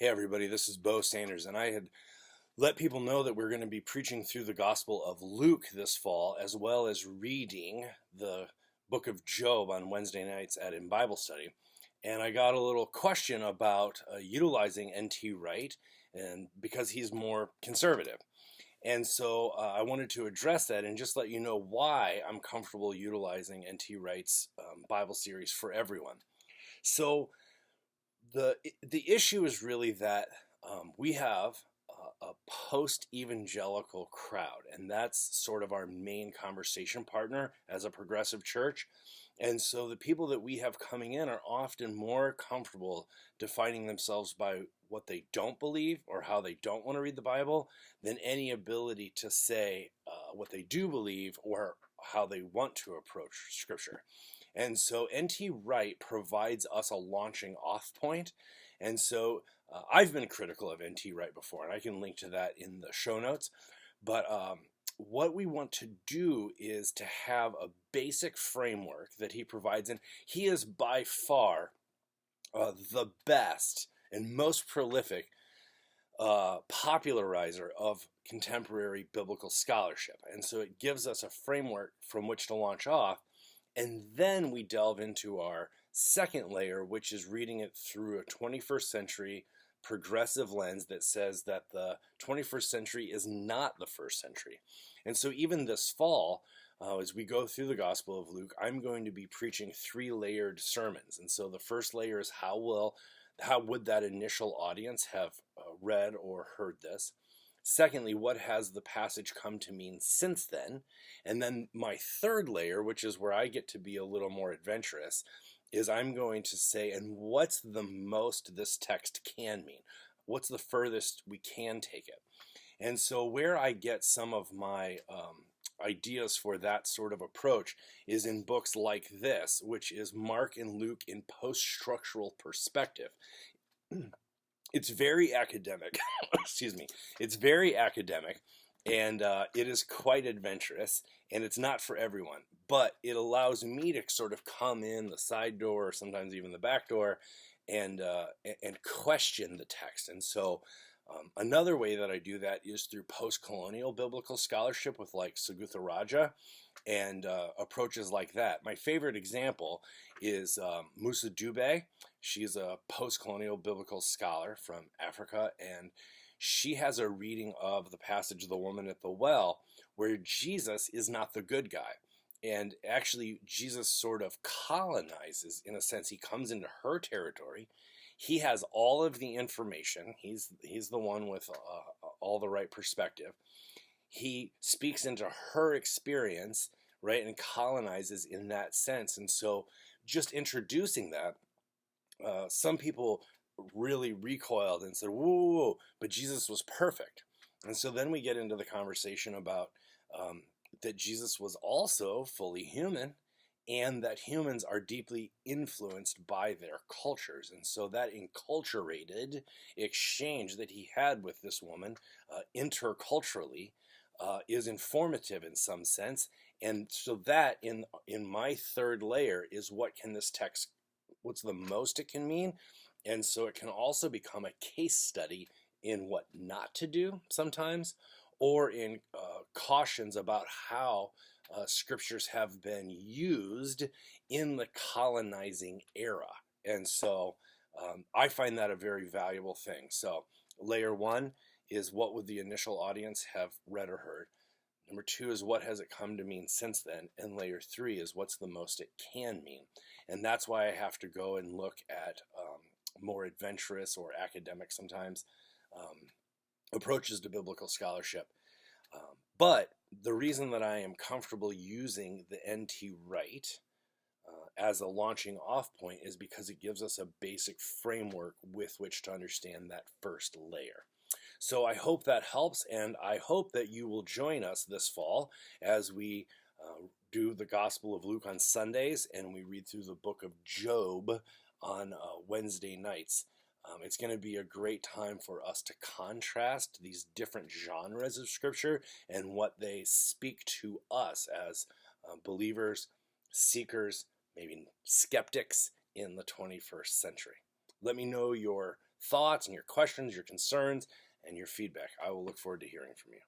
Hey everybody, this is Bo Sanders, and I had let people know that we're going to be preaching through the Gospel of Luke this fall, as well as reading the book of Job on Wednesday nights in Bible study. And I got a little question about utilizing NT Wright, and because he's more conservative. And so I wanted to address that and just let you know why I'm comfortable utilizing NT Wright's Bible series for everyone. So the issue is really that we have a post-evangelical crowd, and that's sort of our main conversation partner as a progressive church. And so the people that we have coming in are often more comfortable defining themselves by what they don't believe or how they don't want to read the Bible than any ability to say what they do believe or how they want to approach Scripture. And so NT Wright provides us a launching off point. And so I've been critical of NT Wright before, and I can link to that in the show notes. But what we want to do is to have a basic framework that he provides. And he is by far the best and most prolific popularizer of contemporary biblical scholarship. And so it gives us a framework from which to launch off. And then we delve into our second layer, which is reading it through a 21st century progressive lens that says that the 21st century is not the first century. And so even this fall, as we go through the Gospel of Luke, I'm going to be preaching 3-layered sermons. And so the first layer is how would that initial audience have read or heard this? Secondly, what has the passage come to mean since then? And then my third layer, which is where I get to be a little more adventurous, is I'm going to say, and what's the most this text can mean? What's the furthest we can take it? And so where I get some of my ideas for that sort of approach is in books like this, which is Mark and Luke in Post-Structural Perspective. It's very academic. Excuse me. It's very academic, and it is quite adventurous, and it's not for everyone. But it allows me to sort of come in the side door, or sometimes even the back door, and question the text. And so another way that I do that is through post-colonial biblical scholarship with like Sagutha Raja and approaches like that. My favorite example is Musa Dube. She's a post-colonial biblical scholar from Africa, and she has a reading of the passage of the woman at the well where Jesus is not the good guy. And actually, Jesus sort of colonizes, in a sense. He comes into her territory. He has all of the information. He's the one with all the right perspective. He speaks into her experience, right, and colonizes in that sense. And so just introducing that, some people really recoiled and said, whoa, whoa, whoa, but Jesus was perfect. And so then we get into the conversation about that Jesus was also fully human, and that humans are deeply influenced by their cultures. And so that enculturated exchange that he had with this woman interculturally is informative in some sense. And so that in my third layer is what's the most it can mean. And so it can also become a case study in what not to do sometimes, or in cautions about how scriptures have been used in the colonizing era. And so I find that a very valuable thing. So layer one is what would the initial audience have read or heard? Number two is what has it come to mean since then? And layer three is what's the most it can mean? And that's why I have to go and look at more adventurous or academic sometimes approaches to biblical scholarship. But the reason that I am comfortable using the NT Wright as a launching off point is because it gives us a basic framework with which to understand that first layer. So I hope that helps, and I hope that you will join us this fall as we do the Gospel of Luke on Sundays, and we read through the book of Job on Wednesday nights. It's going to be a great time for us to contrast these different genres of Scripture and what they speak to us as believers, seekers, maybe skeptics in the 21st century. Let me know your thoughts and your questions, your concerns, and your feedback. I will look forward to hearing from you.